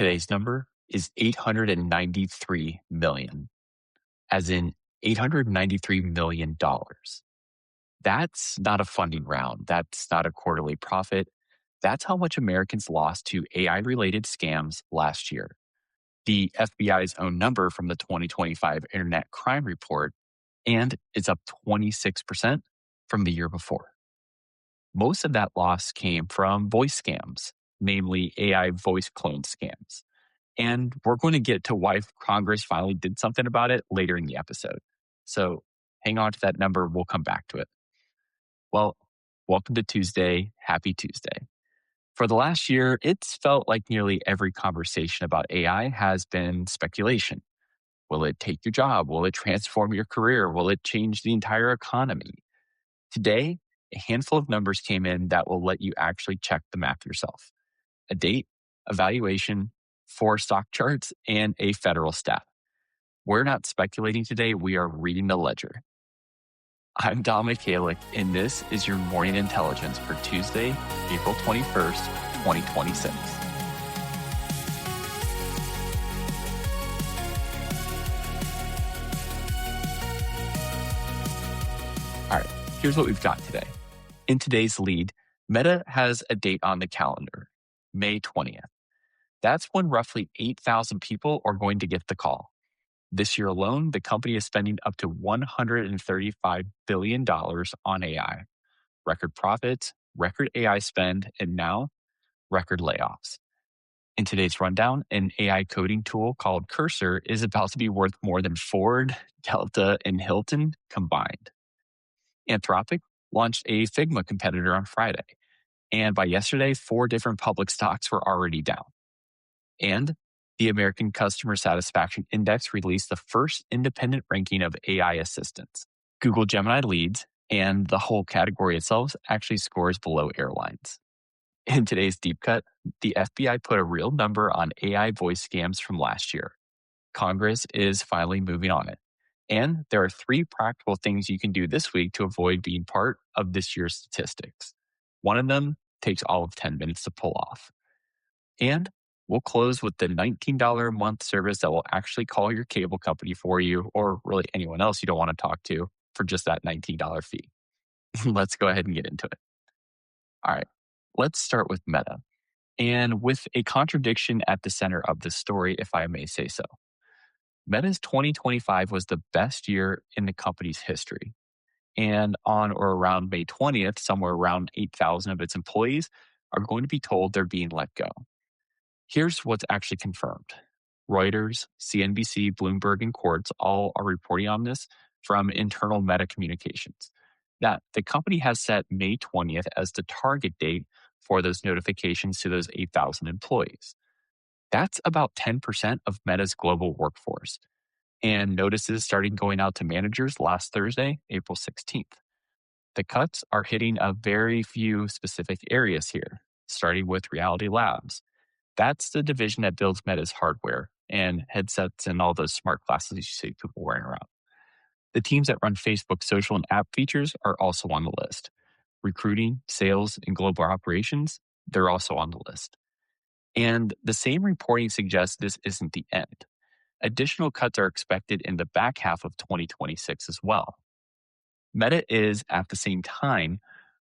Today's number is 893 million, as in $893 million. That's not a funding round. That's not a quarterly profit. That's how much Americans lost to AI related scams last year. The FBI's own number from the 2025 Internet Crime Report, and it's up 26% from the year before. Most of that loss came from voice scams, namely AI voice clone scams. And we're going to get to why Congress finally did something about it later in the episode. So hang on to that number. We'll come back to it. Well, welcome to Tuesday. Happy Tuesday. For the last year, it's felt like nearly every conversation about AI has been speculation. Will it take your job? Will it transform your career? Will it change the entire economy? Today, a handful of numbers came in that will let you actually check the math yourself. A date, a valuation, 4 stock charts, and a federal stat. We're not speculating today, we are reading the ledger. I'm Dom Michalik, and this is your Morning Intelligence for Tuesday, April 21st, 2026. All right, here's what we've got today. In today's lead, Meta has a date on the calendar, May 20th. That's when roughly 8,000 people are going to get the call. This year alone, the company is spending up to $135 billion on AI. Record profits, record AI spend, and now record layoffs. In today's rundown, an AI coding tool called Cursor is about to be worth more than Ford, Delta, and Hilton combined. Anthropic launched a Figma competitor on Friday, and by yesterday, 4 different public stocks were already down. And the American Customer Satisfaction Index released the first independent ranking of AI assistants. Google Gemini leads, and the whole category itself actually scores below airlines. In today's deep cut, the FBI put a real number on AI voice scams from last year. Congress is finally moving on it. And there are 3 practical things you can do this week to avoid being part of this year's statistics. One of them takes all of 10 minutes to pull off. And we'll close with the $19 a month service that will actually call your cable company for you, or really anyone else you don't want to talk to, for just that $19 fee. Let's go ahead and get into it. All right, let's start with Meta, and with a contradiction at the center of the story, if I may say so. Meta's 2025 was the best year in the company's history. And on or around May 20th, somewhere around 8,000 of its employees are going to be told they're being let go. Here's what's actually confirmed. Reuters, CNBC, Bloomberg, and Quartz all are reporting on this from internal Meta communications, that the company has set May 20th as the target date for those notifications to those 8,000 employees. That's about 10% of Meta's global workforce. And notices started going out to managers last Thursday, April 16th. The cuts are hitting a very few specific areas here, starting with Reality Labs. That's the division that builds Meta's hardware and headsets and all those smart glasses you see people wearing around. The teams that run Facebook social and app features are also on the list. Recruiting, sales, and global operations, they're also on the list. And the same reporting suggests this isn't the end. Additional cuts are expected in the back half of 2026 as well. Meta is, at the same time,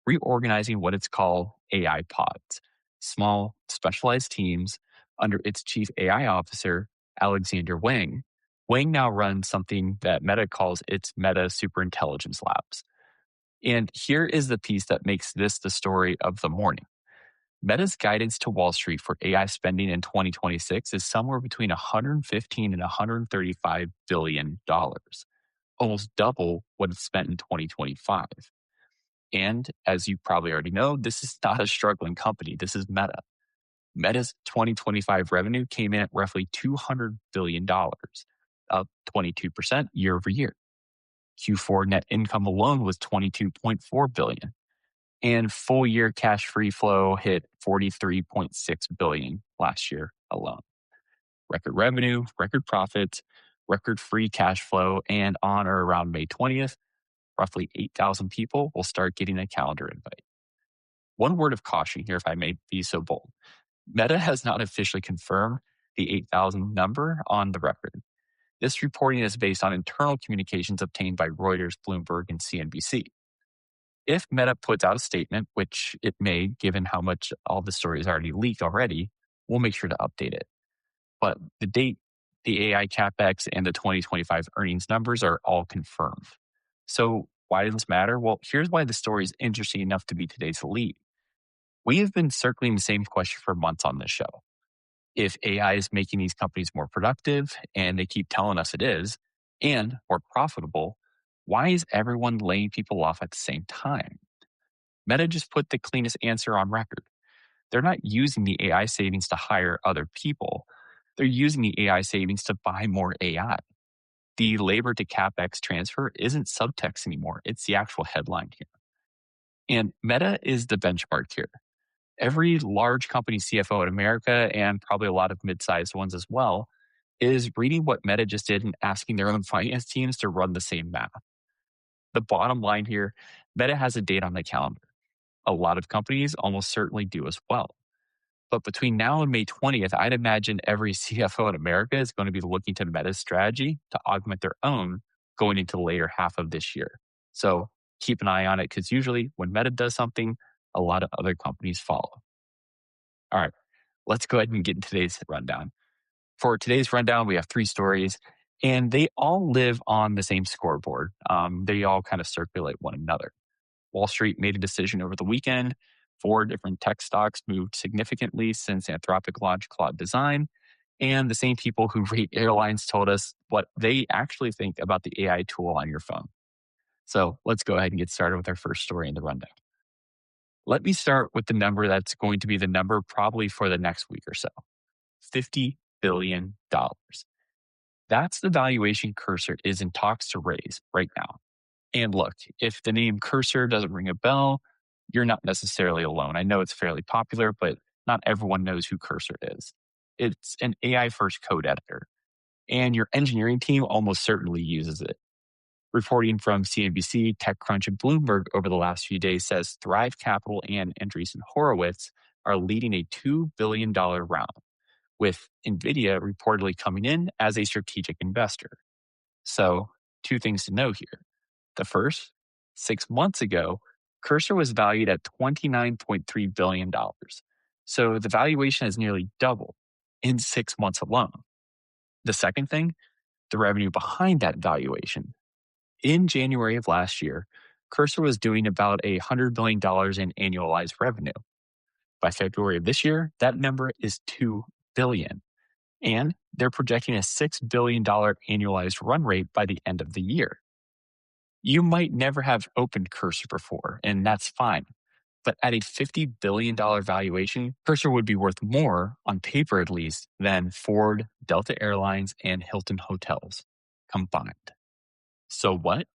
reorganizing what it's called AI pods, small, specialized teams under its chief AI officer, Alexander Wang. Wang now runs something that Meta calls its Meta Superintelligence Labs. And here is the piece that makes this the story of the morning. Meta's guidance to Wall Street for AI spending in 2026 is somewhere between $115 and $135 billion, almost double what it spent in 2025. And as you probably already know, this is not a struggling company. This is Meta. Meta's 2025 revenue came in at roughly $200 billion, up 22% year over year. Q4 net income alone was $22.4 billion. And full year cash free flow hit $43.6 billion last year alone. Record revenue, record profits, record free cash flow, and on or around May 20th, roughly 8,000 people will start getting a calendar invite. One word of caution here, if I may be so bold. Meta has not officially confirmed the 8,000 number on the record. This reporting is based on internal communications obtained by Reuters, Bloomberg, and CNBC. If Meta puts out a statement, which it may, given how much all the story is already leaked already, we'll make sure to update it. But the date, the AI CapEx, and the 2025 earnings numbers are all confirmed. So why does this matter? Well, here's why the story is interesting enough to be today's lead. We have been circling the same question for months on this show. If AI is making these companies more productive, and they keep telling us it is, and more profitable, why is everyone laying people off at the same time? Meta just put the cleanest answer on record. They're not using the AI savings to hire other people. They're using the AI savings to buy more AI. The labor to CapEx transfer isn't subtext anymore. It's the actual headline here. And Meta is the benchmark here. Every large company CFO in America, and probably a lot of mid-sized ones as well, is reading what Meta just did and asking their own finance teams to run the same math. The bottom line here, Meta has a date on the calendar. A lot of companies almost certainly do as well. But between now and May 20th, I'd imagine every CFO in America is going to be looking to Meta's strategy to augment their own going into the later half of this year. So keep an eye on it, because usually when Meta does something, a lot of other companies follow. All right, let's go ahead and get into today's rundown. For today's rundown, we have 3 stories, and they all live on the same scoreboard. They all kind of circulate one another. Wall Street made a decision over the weekend. 4 different tech stocks moved significantly since Anthropic launched Claude Design. And the same people who rate airlines told us what they actually think about the AI tool on your phone. So let's go ahead and get started with our first story in the rundown. Let me start with the number that's going to be the number probably for the next week or so. $50 billion. That's the valuation Cursor is in talks to raise right now. And look, if the name Cursor doesn't ring a bell, you're not necessarily alone. I know it's fairly popular, but not everyone knows who Cursor is. It's an AI-first code editor, and your engineering team almost certainly uses it. Reporting from CNBC, TechCrunch, and Bloomberg over the last few days says Thrive Capital and Andreessen Horowitz are leading a $2 billion round, with NVIDIA reportedly coming in as a strategic investor. So, 2 things to know here. The first, 6 months ago, Cursor was valued at $29.3 billion. So the valuation has nearly doubled in 6 months alone. The second thing, the revenue behind that valuation. In January of last year, Cursor was doing about $100 billion in annualized revenue. By February of this year, that number is $2 billion. And they're projecting a $6 billion annualized run rate by the end of the year. You might never have opened Cursor before, and that's fine. But at a $50 billion valuation, Cursor would be worth more, on paper at least, than Ford, Delta Airlines, and Hilton Hotels combined. So what?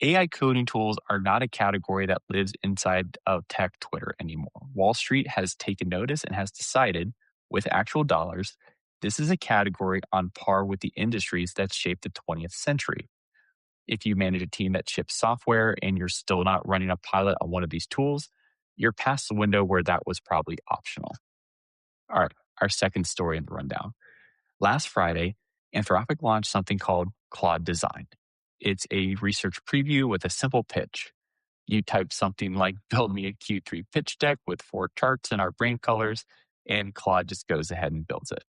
AI coding tools are not a category that lives inside of tech Twitter anymore. Wall Street has taken notice and has decided, with actual dollars, this is a category on par with the industries that shaped the 20th century. If you manage a team that ships software and you're still not running a pilot on one of these tools, you're past the window where that was probably optional. All right, our second story in the rundown. Last Friday, Anthropic launched something called Claude Design. It's a research preview with a simple pitch. You type something like, build me a Q3 pitch deck with 4 charts in our brain colors, and Claude just goes ahead and builds it.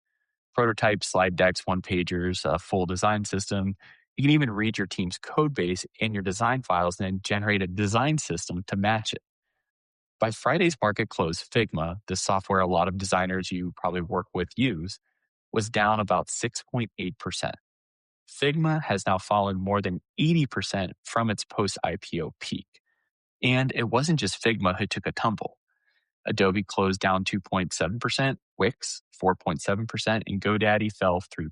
Prototypes, slide decks, one-pagers, a full design system. You can even read your team's code base and your design files and then generate a design system to match it. By Friday's market close, Figma, the software a lot of designers you probably work with use, was down about 6.8%. Figma has now fallen more than 80% from its post-IPO peak. And it wasn't just Figma who took a tumble. Adobe closed down 2.7%, Wix 4.7%, and GoDaddy fell 3%.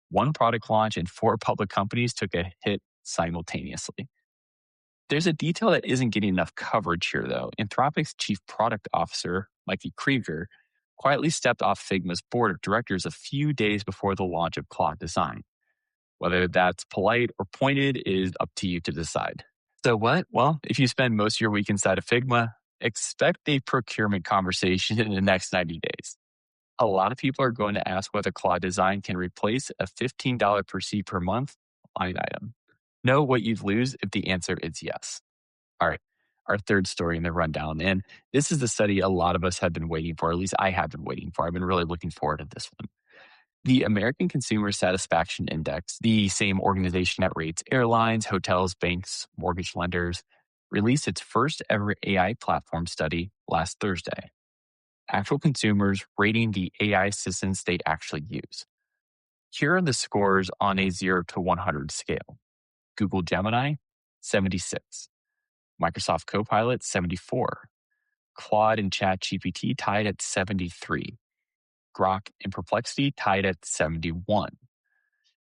One product launch and 4 public companies took a hit simultaneously. There's a detail that isn't getting enough coverage here, though. Anthropic's chief product officer, Mikey Krieger, quietly stepped off Figma's board of directors a few days before the launch of Claude Design. Whether that's polite or pointed is up to you to decide. So what? Well, if you spend most of your week inside of Figma, expect a procurement conversation in the next 90 days. A lot of people are going to ask whether Claude Design can replace a $15 per seat per month line item. Know what you'd lose if the answer is yes. All right. Our third story in the rundown. And this is the study a lot of us have been waiting for, at least I have been waiting for. I've been really looking forward to this one. The American Consumer Satisfaction Index, the same organization that rates airlines, hotels, banks, mortgage lenders, released its first ever AI platform study last Thursday. Actual consumers rating the AI assistants they actually use. Here are the scores on a 0 to 100 scale. Google Gemini, 76. Microsoft Copilot, 74. Claude and ChatGPT tied at 73. Grok and Perplexity tied at 71.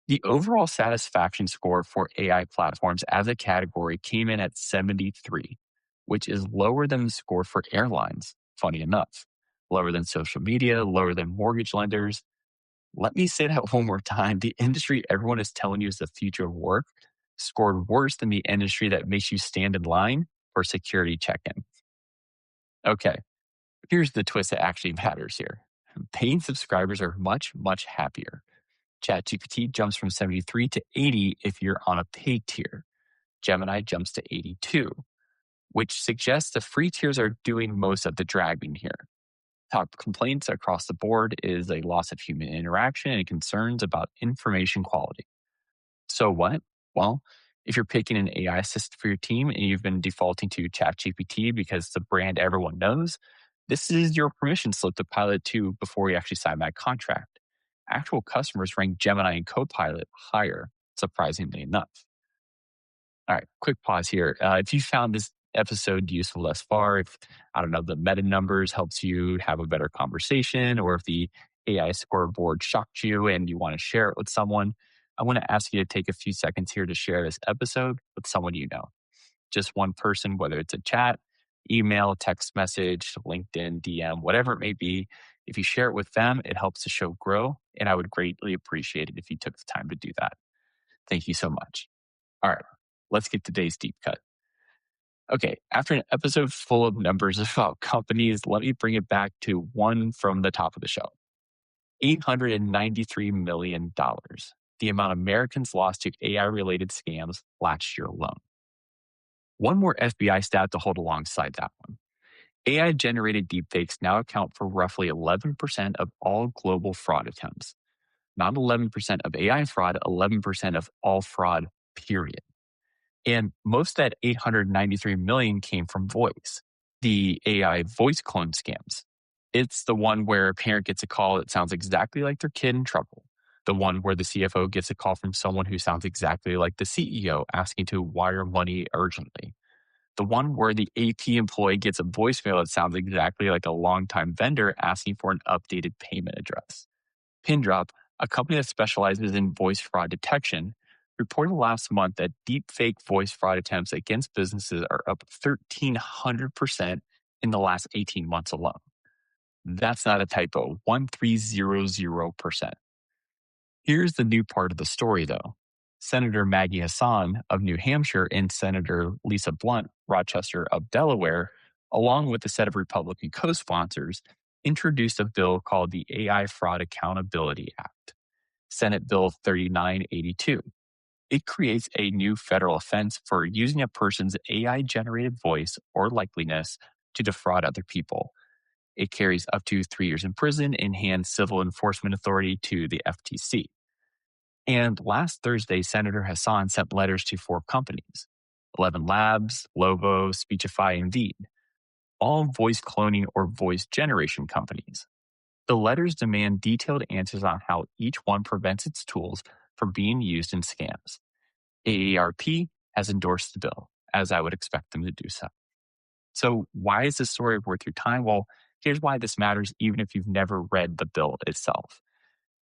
The overall satisfaction score for AI platforms as a category came in at 73, which is lower than the score for airlines, funny enough. Lower than social media, lower than mortgage lenders. Let me say that one more time. The industry everyone is telling you is the future of work scored worse than the industry that makes you stand in line for security check-in. Okay, here's the twist that actually matters here. Paying subscribers are much, much happier. ChatGPT jumps from 73 to 80 if you're on a paid tier. Gemini jumps to 82, which suggests the free tiers are doing most of the dragging here. Top complaints across the board is a loss of human interaction and concerns about information quality. So what? Well, if you're picking an AI assistant for your team and you've been defaulting to ChatGPT because it's the brand everyone knows, this is your permission slip to Pilot 2 before you actually sign that contract. Actual customers rank Gemini and Copilot higher, surprisingly enough. All right, quick pause here. If you found this episode useful thus far, if, I don't know, the meta numbers helps you have a better conversation, or if the AI scoreboard shocked you and you want to share it with someone, I want to ask you to take a few seconds here to share this episode with someone you know. Just one person, whether it's a chat, email, text message, LinkedIn, DM, whatever it may be. If you share it with them, it helps the show grow. And I would greatly appreciate it if you took the time to do that. Thank you so much. All right, let's get today's deep cut. Okay, after an episode full of numbers about companies, let me bring it back to one from the top of the show. $893 million, the amount Americans lost to AI-related scams last year alone. One more FBI stat to hold alongside that one. AI-generated deepfakes now account for roughly 11% of all global fraud attempts. Not 11% of AI fraud, 11% of all fraud, period. And most of that 893 million came from voice, the AI voice clone scams. It's the one where a parent gets a call that sounds exactly like their kid in trouble. The one where the CFO gets a call from someone who sounds exactly like the CEO asking to wire money urgently. The one where the AP employee gets a voicemail that sounds exactly like a longtime vendor asking for an updated payment address. Pindrop, a company that specializes in voice fraud detection, reported last month that deepfake voice fraud attempts against businesses are up 1,300% in the last 18 months alone. That's not a typo, 1,300%. Here's the new part of the story, though. Senator Maggie Hassan of New Hampshire and Senator Lisa Blunt, Rochester of Delaware, along with a set of Republican co-sponsors, introduced a bill called the AI Fraud Accountability Act, Senate Bill 3982. It creates a new federal offense for using a person's AI-generated voice or likeliness to defraud other people. It carries up to 3 years in prison and hands civil enforcement authority to the FTC. And last Thursday, Senator Hassan sent letters to 4 companies, 11 Labs, Lovo, Speechify, and Veed, all voice cloning or voice generation companies. The letters demand detailed answers on how each one prevents its tools from being used in scams. AARP has endorsed the bill, as I would expect them to do so. So why is this story worth your time? Well, here's why this matters even if you've never read the bill itself.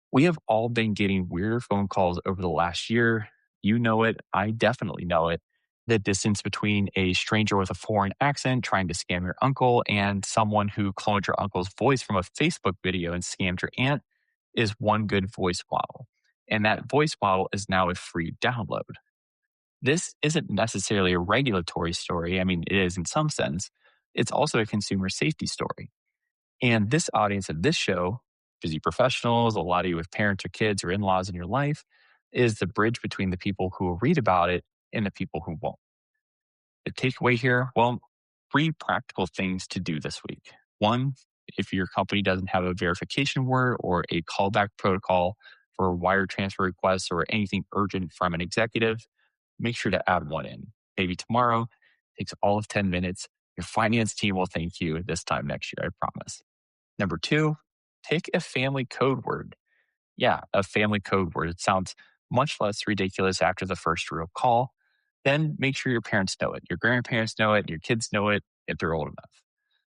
We have all been getting weirder phone calls over the last year. You know it. I definitely know it. The distance between a stranger with a foreign accent trying to scam your uncle and someone who cloned your uncle's voice from a Facebook video and scammed your aunt is one good voice model. And that voice model is now a free download. This isn't necessarily a regulatory story. I mean, it is in some sense. It's also a consumer safety story. And this audience of this show busy professionals, a lot of you with parents or kids or in laws in your life, is the bridge between the people who will read about it and the people who won't. The takeaway here, well, three practical things to do this week. One, if your company doesn't have a verification word or a callback protocol for wire transfer requests or anything urgent from an executive, make sure to add one in. Maybe tomorrow, takes all of 10 minutes. Your finance team will thank you this time next year, I promise. Number two, take a family code word. Yeah, a family code word. It sounds much less ridiculous after the first real call. Then make sure your parents know it, your grandparents know it, your kids know it if they're old enough.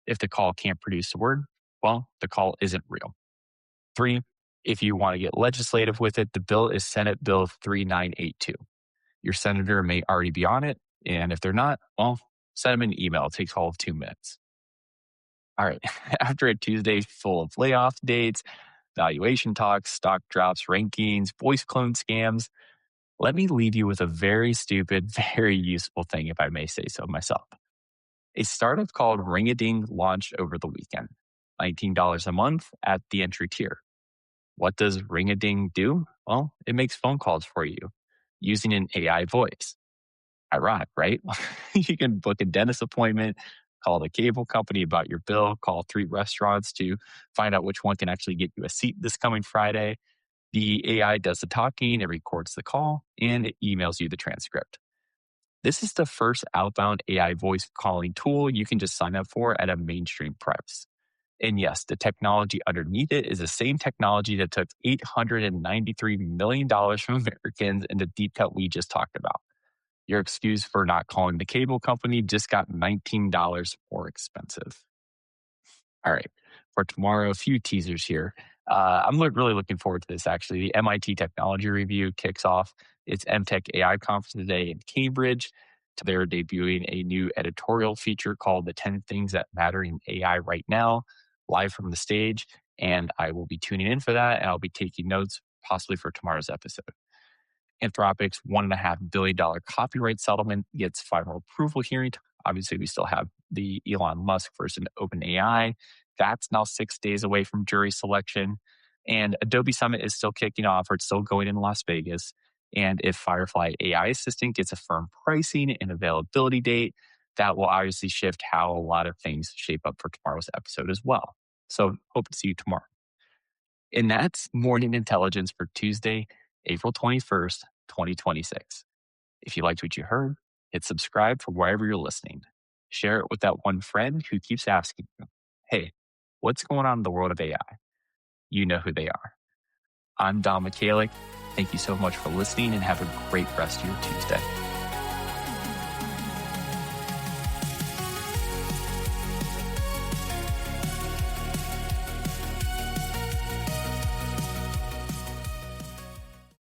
If the call can't produce a word, well, the call isn't real. Three, if you want to get legislative with it, the bill is Senate Bill 3982. Your senator may already be on it. And if they're not, well, send them an email. It takes all of 2 minutes. All right. After a Tuesday full of layoff dates, valuation talks, stock drops, rankings, voice clone scams, let me leave you with a very stupid, very useful thing, if I may say so myself. A startup called Ring-a-Ding launched over the weekend. $19 a month at the entry tier. What does Ring-a-Ding do? Well, it makes phone calls for you using an AI voice. Ironic, right? You can book a dentist appointment, call the cable company about your bill, call 3 restaurants to find out which one can actually get you a seat this coming Friday. The AI does the talking, it records the call, and it emails you the transcript. This is the first outbound AI voice calling tool you can just sign up for at a mainstream price. And yes, the technology underneath it is the same technology that took $893 million from Americans in the deep cut we just talked about. Your excuse for not calling the cable company just got $19 more expensive. All right. For tomorrow, a few teasers here. I'm really looking forward to this, actually. The MIT Technology Review kicks off its MTech AI conference today in Cambridge. They're debuting a new editorial feature called The 10 Things That Matter in AI Right Now, live from the stage. And I will be tuning in for that, and I'll be taking notes, possibly for tomorrow's episode. Anthropic's $1.5 billion copyright settlement gets final approval hearing. Obviously, we still have the Elon Musk versus OpenAI. That's now 6 days away from jury selection. And Adobe Summit is still kicking off, or it's still going in Las Vegas. And if Firefly AI Assistant gets a firm pricing and availability date, that will obviously shift how a lot of things shape up for tomorrow's episode as well. So hope to see you tomorrow. And that's Morning Intelligence for Tuesday, April 21st, 2026. If you liked what you heard, hit subscribe from wherever you're listening. Share it with that one friend who keeps asking you, hey, what's going on in the world of AI? You know who they are. I'm Don Michalik. Thank you so much for listening and have a great rest of your Tuesday.